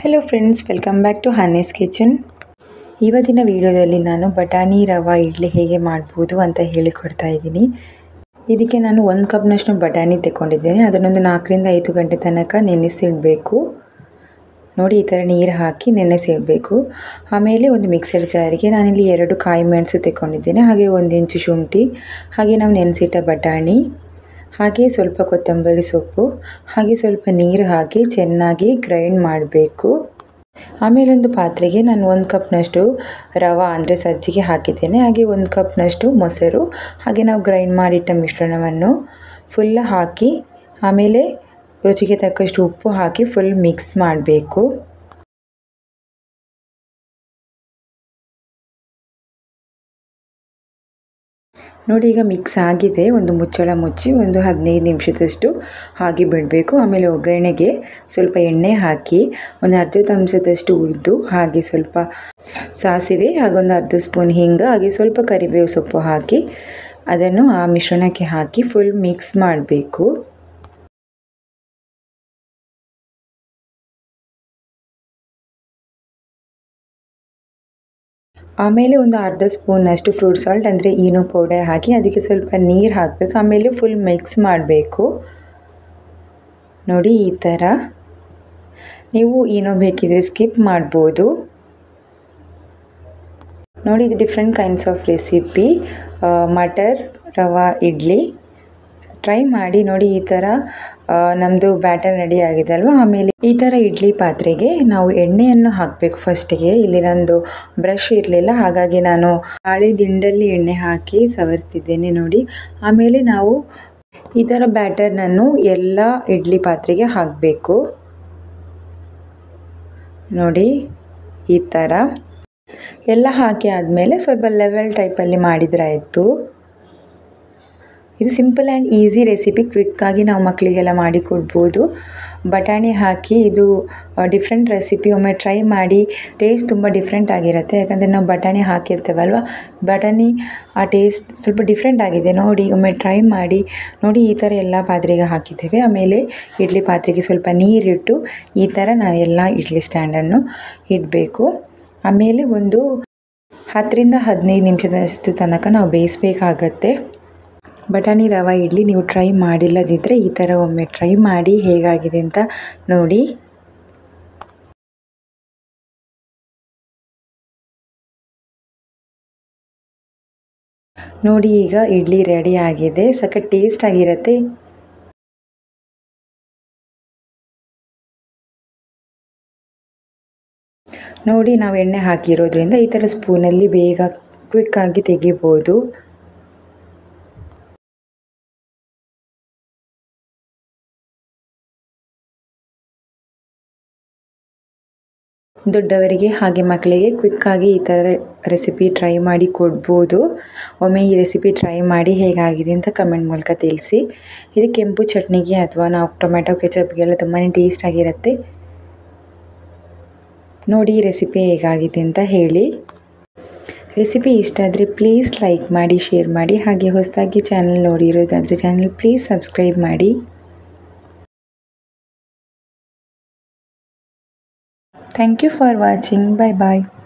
Hello friends, welcome back to Honey's kitchen. ಇವತ್ತಿನ ವಿಡಿಯೋದಲ್ಲಿ ನಾನು ಬಟಾಣಿ ರವಾ ಇಡ್ಲಿ ಹೇಗೆ ಮಾಡ್ಬೋದು ಅಂತ ಹೇಳಿಕೊಡ್ತಾ ಇದ್ದೀನಿ. ಇದಕ್ಕೆ ನಾನು 1 ಕಪ್ನಷ್ಟು ಬಟಾಣಿ ತಗೊಂಡಿದ್ದೇನೆ. ಅದನ್ನೊಂದು 4 ರಿಂದ 5 ಗಂಟೆ ತನಕ ನೆನೆಸಿಡಬೇಕು. ನೋಡಿ, ಈ ಥರ ನೀರು ಹಾಕಿ ನೆನೆಸಿಡಬೇಕು. ಆಮೇಲೆ ಒಂದು ಮಿಕ್ಸರ್ ಜಾರಿಗೆ ನಾನಿಲ್ಲಿ 2 ಕಾಯಿ ಮೆಣಸು ತಗೊಂಡಿದ್ದೇನೆ, ಹಾಗೆ 1 ಇಂಚು ಶುಂಠಿ, ಹಾಗೆ ನಾವು ನೆನೆಸಿಟ್ಟ ಬಟಾಣಿ, ಹಾಗೆ ಸ್ವಲ್ಪ ಕೊತ್ತಂಬರಿ ಸೊಪ್ಪು, ಹಾಗೆ ಸ್ವಲ್ಪ ನೀರು ಹಾಕಿ ಚೆನ್ನಾಗಿ ಗ್ರೈಂಡ್ ಮಾಡಬೇಕು. ಆಮೇಲೆ ಒಂದು ಪಾತ್ರೆಗೆ ನಾನು 1 ಕಪ್ನಷ್ಟು ರವಾ ಅಂದರೆ ಸಜ್ಜಿಗೆ ಹಾಕಿದ್ದೇನೆ, ಹಾಗೆ 1 ಕಪ್ನಷ್ಟು ಮೊಸರು, ಹಾಗೆ ನಾವು ಗ್ರೈಂಡ್ ಮಾಡಿಟ್ಟ ಮಿಶ್ರಣವನ್ನು ಫುಲ್ ಹಾಕಿ, ಆಮೇಲೆ ರುಚಿಗೆ ತಕ್ಕಷ್ಟು ಉಪ್ಪು ಹಾಕಿ ಫುಲ್ ಮಿಕ್ಸ್ ಮಾಡಬೇಕು. ನೋಡಿ, ಈಗ ಮಿಕ್ಸ್ ಆಗಿದೆ. ಒಂದು ಮುಚ್ಚಳ ಮುಚ್ಚಿ ಒಂದು 15 ನಿಮಿಷದಷ್ಟು ಹಾಗೆ ಬಿಡಬೇಕು. ಆಮೇಲೆ ಒಗ್ಗರಣೆಗೆ ಸ್ವಲ್ಪ ಎಣ್ಣೆ ಹಾಕಿ ಒಂದು ಅರ್ಧ ಚಮಚದಷ್ಟು ಉದ್ದು, ಹಾಗೆ ಸ್ವಲ್ಪ ಸಾಸಿವೆ, ಹಾಗೆ ಒಂದು ಅರ್ಧ ಸ್ಪೂನ್ ಹಿಂಗ, ಹಾಗೆ ಸ್ವಲ್ಪ ಕರಿಬೇವು ಸೊಪ್ಪು ಹಾಕಿ ಅದನ್ನು ಆ ಮಿಶ್ರಣಕ್ಕೆ ಹಾಕಿ ಫುಲ್ ಮಿಕ್ಸ್ ಮಾಡಬೇಕು. ಆಮೇಲೆ ಒಂದು ಅರ್ಧ ಸ್ಪೂನಷ್ಟು ಫ್ರೂಟ್ ಸಾಲ್ಟ್ ಅಂದರೆ ಈನೋ ಪೌಡರ್ ಹಾಕಿ ಅದಕ್ಕೆ ಸ್ವಲ್ಪ ನೀರು ಹಾಕಬೇಕು. ಆಮೇಲೆ ಫುಲ್ ಮಿಕ್ಸ್ ಮಾಡಬೇಕು. ನೋಡಿ, ಈ ಥರ. ನೀವು ಈನೋ ಬೇಕಿದ್ರೆ ಸ್ಕಿಪ್ ಮಾಡ್ಬೋದು. ನೋಡಿ, ಇದು different kinds of recipe matar rava idli try ಮಾಡಿ ನೋಡಿ. ಈ ಥರ ನಮ್ಮದು ಬ್ಯಾಟರ್ ರೆಡಿ ಆಗಿದೆ ಅಲ್ವಾ. ಆಮೇಲೆ ಈ ಥರ ಇಡ್ಲಿ ಪಾತ್ರೆಗೆ ನಾವು ಎಣ್ಣೆಯನ್ನು ಹಾಕಬೇಕು ಫಸ್ಟಿಗೆ. ಇಲ್ಲಿ ನಂದು ಬ್ರಷ್ ಇರಲಿಲ್ಲ, ಹಾಗಾಗಿ ನಾನು ಹಾಳೆ ದಿಂಡಲ್ಲಿ ಎಣ್ಣೆ ಹಾಕಿ ಸವರಿಸ್ತಿದ್ದೇನೆ ನೋಡಿ. ಆಮೇಲೆ ನಾವು ಈ ಥರ ಬ್ಯಾಟರ್ನನ್ನು ಎಲ್ಲ ಇಡ್ಲಿ ಪಾತ್ರೆಗೆ ಹಾಕಬೇಕು. ನೋಡಿ, ಈ ಥರ ಎಲ್ಲ ಹಾಕಿ ಆದಮೇಲೆ ಸ್ವಲ್ಪ ಲೆವೆಲ್ ಟೈಪಲ್ಲಿ ಮಾಡಿದರೆ ಆಯಿತು. ಇದು ಸಿಂಪಲ್ ಆ್ಯಂಡ್ ಈಸಿ ರೆಸಿಪಿ, ಕ್ವಿಕ್ಕಾಗಿ ನಾವು ಮಕ್ಕಳಿಗೆಲ್ಲ ಮಾಡಿಕೊಡ್ಬೋದು. ಬಟಾಣಿ ಹಾಕಿ ಇದು ಡಿಫ್ರೆಂಟ್ ರೆಸಿಪಿ. ಒಮ್ಮೆ ಟ್ರೈ ಮಾಡಿ, ಟೇಸ್ಟ್ ತುಂಬ ಡಿಫ್ರೆಂಟ್ ಆಗಿರುತ್ತೆ. ಯಾಕಂದರೆ ನಾವು ಬಟಾಣಿ ಹಾಕಿರ್ತೇವಲ್ವ, ಬಟಾಣಿ ಆ ಟೇಸ್ಟ್ ಸ್ವಲ್ಪ ಡಿಫ್ರೆಂಟ್ ಆಗಿದೆ. ನೋಡಿ, ಒಮ್ಮೆ ಟ್ರೈ ಮಾಡಿ ನೋಡಿ. ಈ ಥರ ಎಲ್ಲ ಪಾತ್ರೆಗೆ ಹಾಕಿದ್ದೇವೆ. ಆಮೇಲೆ ಇಡ್ಲಿ ಪಾತ್ರೆಗೆ ಸ್ವಲ್ಪ ನೀರಿಟ್ಟು ಈ ಥರ ನಾವೆಲ್ಲ ಇಡ್ಲಿ ಸ್ಟ್ಯಾಂಡನ್ನು ಇಡಬೇಕು. ಆಮೇಲೆ ಒಂದು 10 ರಿಂದ 15 ನಿಮಿಷದಷ್ಟು ತನಕ ನಾವು ಬೇಯಿಸಬೇಕಾಗತ್ತೆ. ಬಟಾಣಿ ರವಾ ಇಡ್ಲಿ ನೀವು ಟ್ರೈ ಮಾಡಿಲ್ಲದಿದ್ದರೆ ಈ ಥರ ಒಮ್ಮೆ ಟ್ರೈ ಮಾಡಿ ಹೇಗಾಗಿದೆ ಅಂತ ನೋಡಿ. ನೋಡಿ, ಈಗ ಇಡ್ಲಿ ರೆಡಿ ಆಗಿದೆ. ಸಖತ್ ಟೇಸ್ಟ್ ಆಗಿರುತ್ತೆ. ನೋಡಿ, ನಾವು ಎಣ್ಣೆ ಹಾಕಿರೋದ್ರಿಂದ ಈ ಥರ ಸ್ಪೂನಲ್ಲಿ ಬೇಗ ಕ್ವಿಕ್ಕಾಗಿ ತೆಗಿಬೋದು. ದೊಡ್ಡವರಿಗೆ ಹಾಗೆ ಮಕ್ಕಳಿಗೆ ಕ್ವಿಕ್ಕಾಗಿ ಈ ಥರ ರೆಸಿಪಿ ಟ್ರೈ ಮಾಡಿ ಕೊಡ್ಬೋದು. ಒಮ್ಮೆ ಈ ರೆಸಿಪಿ ಟ್ರೈ ಮಾಡಿ ಹೇಗಾಗಿದೆ ಅಂತ ಕಮೆಂಟ್ ಮೂಲಕ ತಿಳಿಸಿ. ಇದು ಕೆಂಪು ಚಟ್ನಿಗೆ ಅಥವಾ ನಾವು ಟೊಮೆಟೊ ಕೆಚಪ್ಗೆಲ್ಲ ತುಂಬಾ ಟೇಸ್ಟ್ ಆಗಿರುತ್ತೆ. ನೋಡಿ, ಈ ರೆಸಿಪಿ ಹೇಗಾಗಿದೆ ಅಂತ ಹೇಳಿ. ರೆಸಿಪಿ ಇಷ್ಟ ಆದರೆ ಪ್ಲೀಸ್ ಲೈಕ್ ಮಾಡಿ, ಶೇರ್ ಮಾಡಿ, ಹಾಗೆ ಹೊಸದಾಗಿ ಚಾನಲ್ ನೋಡಿರೋದಾದರೆ ಚಾನಲ್ ಪ್ಲೀಸ್ ಸಬ್ಸ್ಕ್ರೈಬ್ ಮಾಡಿ. Thank you for watching. Bye bye.